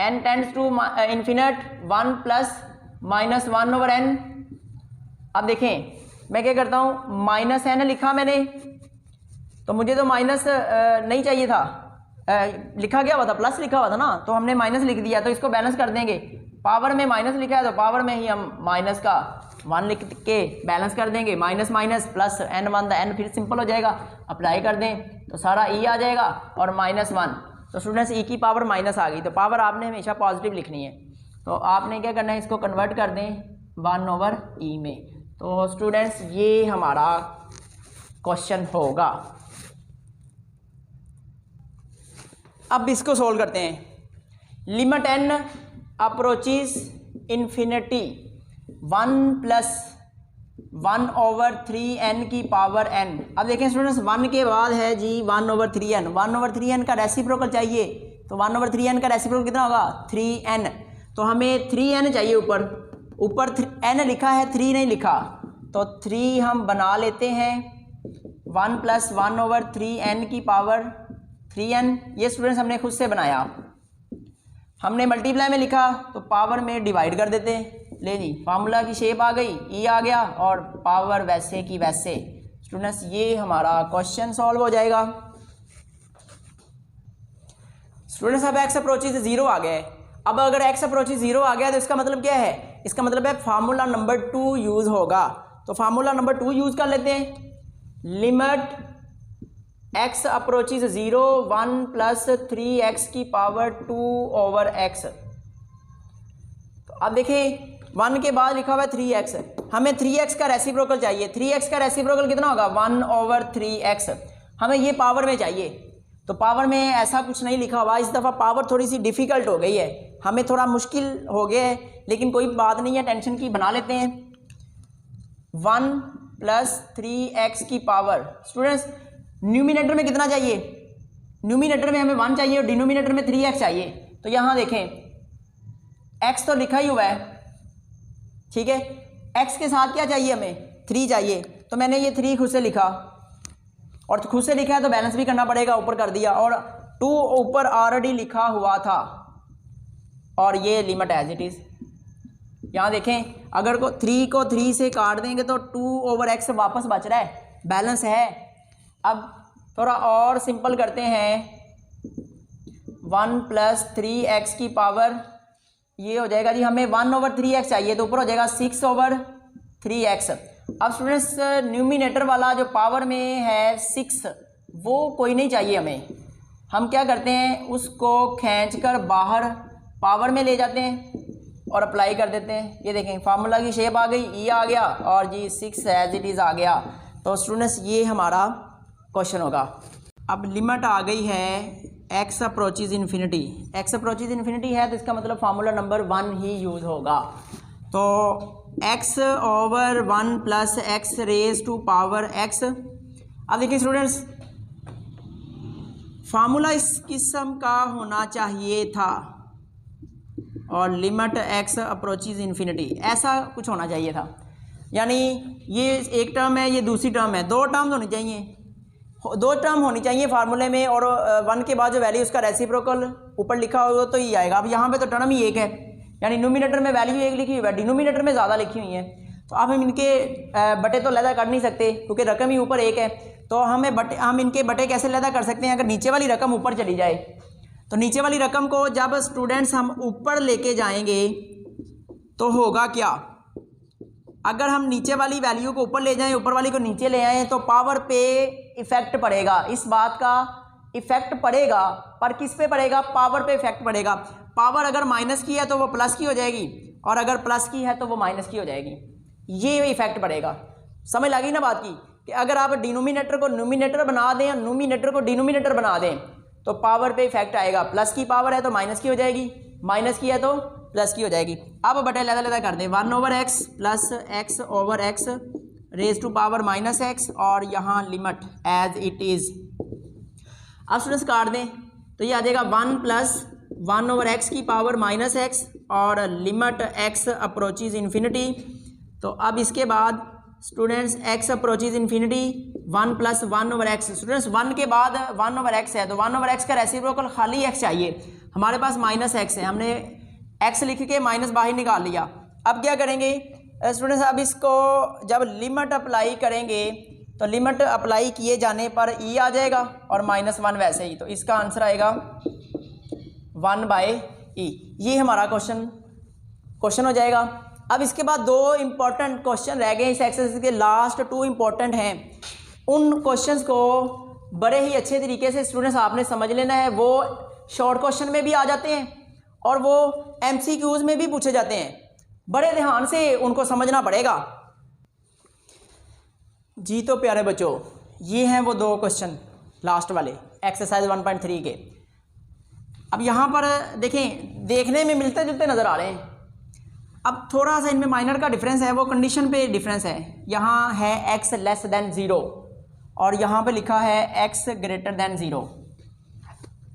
n tends to infinite 1 + -1/n। अब देखें मैं क्या करता हूँ, -n लिखा मैंने, तो मुझे तो माइनस नहीं चाहिए था, लिखा गया हुआ था, प्लस लिखा हुआ था ना, तो हमने माइनस लिख दिया। तो इसको बैलेंस कर देंगे, पावर में माइनस लिखा है तो पावर में ही हम माइनस का 1 लिख के बैलेंस कर देंगे, माइनस प्लस n1 n, फिर सिंपल हो जाएगा, अप्लाई कर दें तो सारा ई आ जाएगा और -1। तो स्टूडेंट्स ई की पावर माइनस आ गई, तो पावर आपने हमेशा पॉजिटिव लिखनी है। तो आपने क्या करना है, इसको कन्वर्ट कर दें 1/e में। तो स्टूडेंट्स ये हमारा क्वेश्चन होगा। अब इसको सोल्व करते हैं। Limit n approaches infinity 1 + 1/3n की पावर n। अब देखें स्टूडेंट्स 1 के बाद है जी 1/3n, 1/3n का रेसिप्रोकल चाहिए, तो 1/3n का रेसिप्रोकल कितना होगा 3n। तो हमें 3n चाहिए, ऊपर n लिखा है 3 नहीं लिखा, तो 3 हम बना लेते हैं 1 + 1/3n की पावर 3n। ये स्टूडेंट्स हमने खुद से बनाया, हमने मल्टीप्लाई में लिखा तो पावर में डिवाइड कर देते हैं। ले जी फार्मूला की शेप आ गई, ई आ गया और पावर वैसे की वैसे। स्टूडेंट्स ये हमारा क्वेश्चन सॉल्व हो जाएगा। स्टूडेंट्स अब x अप्रोचेज 0 आ गया है। अब अगर x अप्रोचेज 0 आ गया तो इसका मतलब क्या है, इसका मतलब है फार्मूला नंबर 2 यूज होगा। तो फार्मूला नंबर 2 यूज कर लेते हैं। Limit x approaches 0 1 plus 3x की पावर 2 ओवर x। तो अब देखिए 1 के बाद लिखा हुआ है 3x, हमें 3x का रेसिप्रोकल चाहिए। 3x का रेसिप्रोकल कितना होगा 1 ओवर 3x, हमें ये पावर में चाहिए। तो पावर में ऐसा कुछ नहीं लिखा हुआ, इस दफ़ा पावर थोड़ी सी डिफ़िकल्ट हो गई है, हमें थोड़ा मुश्किल हो गया है, लेकिन कोई बात नहीं है, टेंशन की बना लेते हैं। 1 प्लस 3x की पावर, स्टूडेंट्स न्यूमिनेटर में कितना चाहिए, न्यूमिनेटर में हमें 1 चाहिए और डिनोमिनेटर में 3x चाहिए। तो यहाँ देखें x तो लिखा ही हुआ है, ठीक है, x के साथ क्या चाहिए हमें 3 चाहिए, तो मैंने ये 3 खुद से लिखा, और खुद से लिखा है तो बैलेंस भी करना पड़ेगा, ऊपर कर दिया, और 2 ऊपर ऑलरेडी लिखा हुआ था, और ये लिमिट एज इट इज़। यहाँ देखें अगर 3 को 3 से काट देंगे तो 2 ओवर x वापस बच रहा है, बैलेंस है। अब थोड़ा और सिंपल करते हैं, 1 प्लस 3x की पावर, ये हो जाएगा जी, हमें 1 ओवर 3x चाहिए तो ऊपर हो जाएगा 6 ओवर 3x। अब स्टूडेंट्स न्यूमिनेटर वाला जो पावर में है 6, वो कोई नहीं चाहिए हमें, हम क्या करते हैं उसको खींचकर बाहर पावर में ले जाते हैं और अप्लाई कर देते हैं। ये देखें फार्मूला की शेप आ गई, ई आ गया और जी 6 एज इट इज़ आ गया। तो स्टूडेंट्स ये हमारा क्वेश्चन होगा। अब लिमिट आ गई है x approaches infinity, x approaches infinity है तो इसका मतलब फार्मूला नंबर 1 ही यूज़ होगा। तो x over 1 plus x raise to power x। अब देखिए स्टूडेंट्स फार्मूला इस किस्म का होना चाहिए था, और लिमिट x अप्रोचेज इन्फिनिटी ऐसा कुछ होना चाहिए था, यानी ये एक टर्म है, ये दूसरी टर्म है, 2 टर्म होनी चाहिए, 2 टर्म होनी चाहिए फार्मूले में, और 1 के बाद जो वैल्यू उसका रेसिप्रोकल ऊपर लिखा होगा तो ये आएगा। अब यहाँ पे तो टर्म ही एक है, यानी न्यूमिनेटर में वैल्यू एक लिखी हुई है, डिनोमिनेटर में ज़्यादा लिखी हुई है, तो अब हम इनके बटे तो लैदा कर नहीं सकते क्योंकि रकम ही ऊपर एक है। तो हम इनके बटे कैसे लैदा कर सकते हैं, अगर नीचे वाली रकम ऊपर चली जाए, तो नीचे वाली रकम को जब स्टूडेंट्स हम ऊपर लेके जाएंगे तो होगा क्या, अगर हम नीचे वाली वैल्यू को ऊपर ले जाएं, ऊपर वाली को नीचे ले आएँ, तो पावर पे इफ़ेक्ट पड़ेगा, इस बात का इफ़ेक्ट पड़ेगा, पर किस पे पड़ेगा, पावर पे इफ़ेक्ट पड़ेगा। पावर अगर माइनस की है तो वो प्लस की हो जाएगी, और अगर प्लस की है तो वो माइनस की हो जाएगी, ये इफ़ेक्ट पड़ेगा। समझ लगी ना बात की, कि अगर आप डिनोमिनेटर को न्यूमिनेटर बना दें, न्यूमिनेटर को डिनोमिनेटर बना दें, तो पावर पे इफेक्ट आएगा, प्लस की पावर है तो माइनस की हो जाएगी, माइनस की है तो प्लस की हो जाएगी। अब बटे लैदा कर दें, 1 over x plus x over x raise to power minus x, और यहाँ लिमिट एज इट इज़। अब स्टूडेंट्स काट दें तो ये आ जाएगा 1 प्लस 1 ओवर x की पावर माइनस x, और लिमिट x अप्रोचेज इन्फिनिटी। तो अब इसके बाद students x approaches infinity 1 plus 1 over x। Students 1 के बाद 1 ओवर x है, तो 1 ओवर x का रेसिप्रोकल खाली x चाहिए, हमारे पास माइनस x है, हमने x लिख के माइनस बाहर निकाल लिया। अब क्या करेंगे स्टूडेंट्स, अब इसको जब लिमिट अप्लाई करेंगे तो लिमिट अप्लाई किए जाने पर e आ जाएगा और -1 वैसे ही, तो इसका आंसर आएगा 1/e। ये हमारा क्वेश्चन हो जाएगा। अब इसके बाद 2 इंपॉर्टेंट क्वेश्चन रह गए इस एक्सरसाइज के, लास्ट 2 इंपॉर्टेंट हैं, उन क्वेश्चंस को बड़े ही अच्छे तरीके से स्टूडेंट्स आपने समझ लेना है। वो शॉर्ट क्वेश्चन में भी आ जाते हैं और वो MCQs में भी पूछे जाते हैं, बड़े ध्यान से उनको समझना पड़ेगा जी। तो प्यारे बच्चों, ये हैं वो 2 क्वेश्चन लास्ट वाले एक्सरसाइज 1.3 के। अब यहाँ पर देखें, देखने में मिलते जुलते नज़र आ रहे हैं, अब थोड़ा सा इनमें माइनर का डिफरेंस है, वो कंडीशन पे डिफरेंस है। यहाँ है x लेस देन 0 और यहाँ पे लिखा है x ग्रेटर देन 0।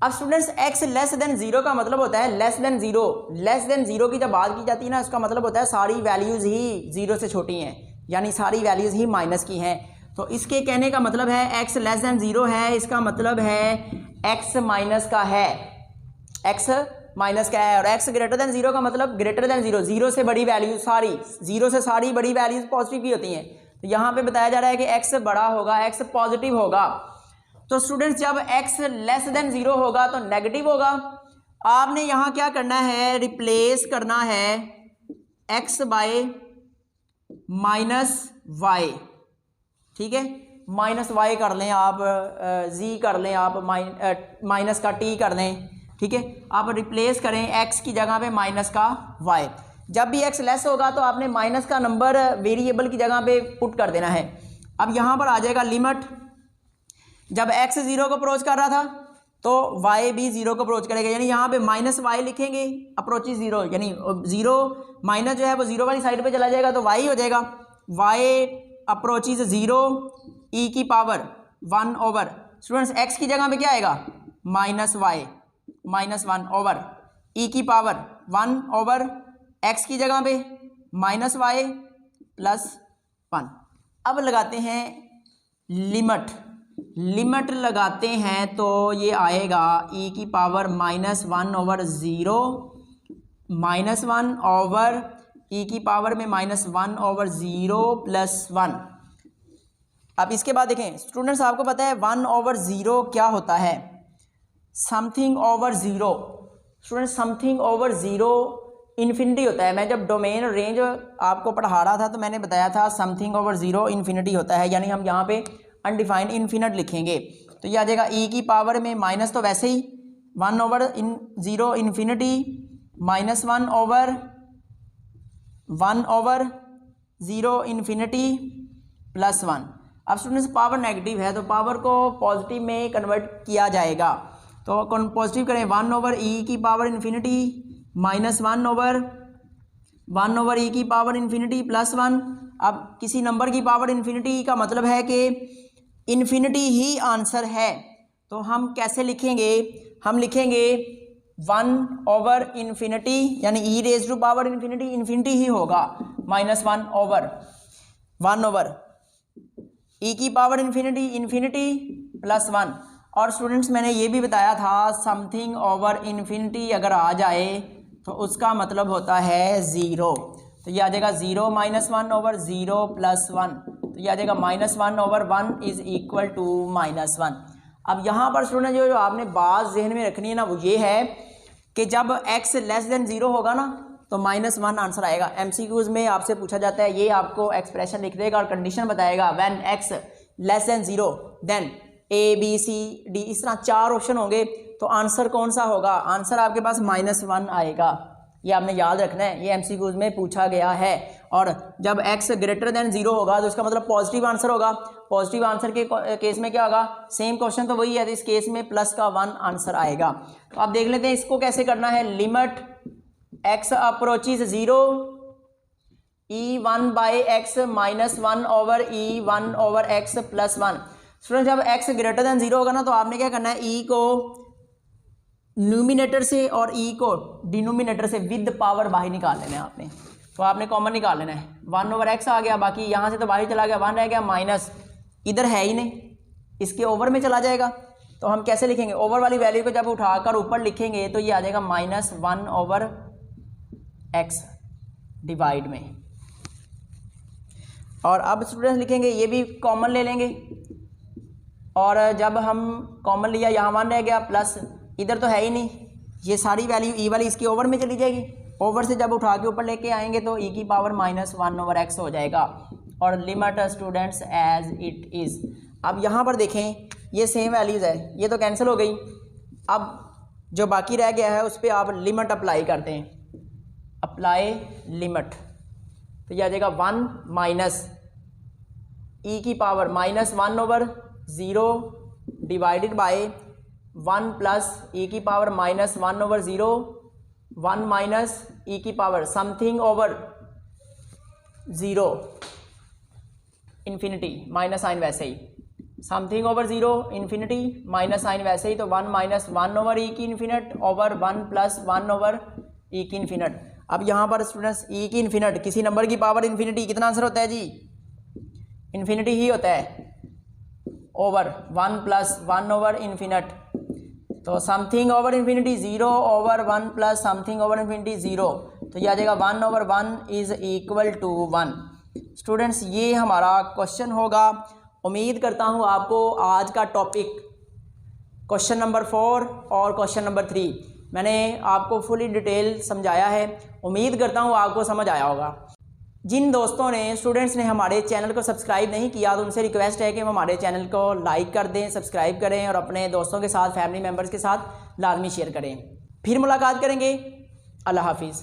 अब स्टूडेंट्स x लेस देन 0 का मतलब होता है लेस देन 0। लेस देन 0 की जब बात की जाती है ना, उसका मतलब होता है सारी वैल्यूज़ ही 0 से छोटी हैं, यानी सारी वैल्यूज़ ही माइनस की हैं। तो इसके कहने का मतलब है x लेस देन 0 है, इसका मतलब है x माइनस का है, x माइनस का है, और x ग्रेटर देन 0 का मतलब ग्रेटर देन 0, 0 से बड़ी वैल्यू सारी, 0 से सारी बड़ी वैल्यूज पॉजिटिव ही होती हैं। तो यहाँ पे बताया जा रहा है कि x बड़ा होगा, x पॉजिटिव होगा। तो स्टूडेंट्स जब x लेस देन 0 होगा तो नेगेटिव होगा। आपने यहाँ क्या करना है, रिप्लेस करना है x बाय -y, ठीक है। माइनस वाई कर लें आप, जी कर लें आप, माइनस का टी कर लें, ठीक है। आप रिप्लेस करें एक्स की जगह पे माइनस का वाई। जब भी एक्स लेस होगा तो आपने माइनस का नंबर वेरिएबल की जगह पे पुट कर देना है। अब यहाँ पर आ जाएगा लिमिट, जब एक्स 0 को अप्रोच कर रहा था तो वाई भी 0 को अप्रोच करेगा, यानी यहाँ पे माइनस वाई लिखेंगे, अप्रोचेज 0, यानी 0 माइनस जो है वो 0 वाली साइड पे चला जाएगा तो वाई हो जाएगा, वाई अप्रोचेज 0 ई की पावर 1 ओवर, स्टूडेंट्स एक्स की जगह पे क्या आएगा minus Y minus 1 over e की पावर 1 ओवर एक्स की जगह पे माइनस वाई प्लस 1। अब लगाते हैं लिमिट, लिमिट लगाते हैं तो ये आएगा ई की power minus 1 over 0 minus 1 over e की पावर में माइनस 1 ओवर 0 प्लस 1। अब इसके बाद देखें स्टूडेंट्स, आपको पता है 1 ओवर 0 क्या होता है, something over 0। Students something over 0 infinity होता है। मैं जब डोमेन रेंज आपको पढ़ा रहा था तो मैंने बताया था समथिंग ओवर 0 इन्फिनिटी होता है, यानी हम यहाँ पे अनडिफाइंड इन्फिनिट लिखेंगे तो ये आ जाएगा ई की पावर में माइनस, तो वैसे ही 1 over 0 infinity minus 1 over 0 infinity plus 1। अब स्टूडेंट्स पावर नेगेटिव है तो पावर को पॉजिटिव में कन्वर्ट किया जाएगा, तो पॉजिटिव करें 1 ओवर ई की power infinity minus 1 over e की पावर इन्फिनिटी प्लस 1। अब किसी नंबर की पावर इन्फिनिटी का मतलब है कि इन्फिनिटी ही आंसर है, तो हम कैसे लिखेंगे, हम लिखेंगे 1 ओवर इन्फिनिटी, यानी e raise to power infinity infinity ही होगा, माइनस 1 ओवर ई की पावर इन्फिनिटी इन्फिनिटी प्लस 1। और स्टूडेंट्स मैंने ये भी बताया था समथिंग ओवर इन्फिनिटी अगर आ जाए तो उसका मतलब होता है 0, तो ये आ जाएगा 0 माइनस 1 ओवर 0 प्लस 1, तो ये आ जाएगा minus 1 over 1 is equal to minus 1। अब यहाँ पर स्टूडेंट जो आपने बात जहन में रखनी है ना वो ये है कि जब x लेस देन 0 होगा ना तो माइनस 1 आंसर आएगा। MCQs में आपसे पूछा जाता है, ये आपको एक्सप्रेशन लिख देगा और कंडीशन बताएगा when x less than 0 then A B C D, इस तरह 4 ऑप्शन होंगे तो आंसर कौन सा होगा, आंसर आपके पास माइनस 1 आएगा। ये आपने याद रखना है, ये MCQs में पूछा गया है। और जब x ग्रेटर देन 0 होगा तो इसका मतलब पॉजिटिव आंसर होगा, पॉजिटिव आंसर के केस में क्या होगा, सेम क्वेश्चन तो वही है, तो इस केस में प्लस का 1 आंसर आएगा। तो आप देख लेते हैं इसको कैसे करना है। Limit x approaches 0 e1 by x minus 1 over e1 over x plus 1। Student जब x ग्रेटर देन 0 होगा ना तो आपने क्या करना है, e को न्यूमिनेटर से और e को डिनोमिनेटर से विद पावर बाहर निकाल लेना है आपने, तो आपने कॉमन निकाल लेना है। 1 ओवर x आ गया, बाकी यहाँ से तो बाहर चला गया, 1 रह गया, माइनस इधर है ही नहीं, इसके ओवर में चला जाएगा। तो हम कैसे लिखेंगे, ओवर वाली वैल्यू को जब उठाकर ऊपर लिखेंगे तो ये आ जाएगा माइनस 1 ओवर x डिवाइड में। और अब स्टूडेंट्स लिखेंगे ये भी कॉमन ले लेंगे, और जब हम कॉमन लिया यहाँ 1 रह गया, प्लस इधर तो है ही नहीं, ये सारी वैल्यू ई वाली इसके ओवर में चली जाएगी, ओवर से जब उठा के ऊपर लेके आएंगे तो ई की पावर माइनस 1 ओवर x हो जाएगा। और limit students as it is. अब यहाँ पर देखें ये सेम वैल्यूज़ है, ये तो कैंसिल हो गई, अब जो बाकी रह गया है उस पर आप लिमिट अप्लाई करते हैं, अप्लाई लिमिट, तो यह आ जाएगा 1 माइनस ई की power minus 1 over 0 divided by 1 plus e की power minus 1 over 0 1 minus e की power something over 0 infinity minus sine वैसे ही, something over 0 infinity minus sine वैसे ही, तो 1 माइनस 1 ओवर ई की infinite over 1 plus 1 over e की infinite. अब यहाँ पर स्टूडेंट्स ई की इन्फिनिट, किसी नंबर की पावर इन्फिनिटी कितना आंसर होता है जी, इन्फिनिटी ही होता है, ओवर 1 प्लस 1 ओवर इन्फिनिट, तो something over infinity 0 over 1 plus something over infinity 0, तो यह आ जाएगा 1 over 1 is equal to 1। Students ये हमारा क्वेश्चन होगा। उम्मीद करता हूँ आपको आज का टॉपिक क्वेश्चन नंबर 4 और क्वेश्चन नंबर 3 मैंने आपको फुली डिटेल समझाया है, उम्मीद करता हूँ आपको समझ आया होगा। जिन दोस्तों ने स्टूडेंट्स ने हमारे चैनल को सब्सक्राइब नहीं किया तो उनसे रिक्वेस्ट है कि वो हमारे चैनल को लाइक कर दें, सब्सक्राइब करें और अपने दोस्तों के साथ, फैमिली मेम्बर्स के साथ लाजमी शेयर करें। फिर मुलाकात करेंगे। अल्लाह हाफिज़।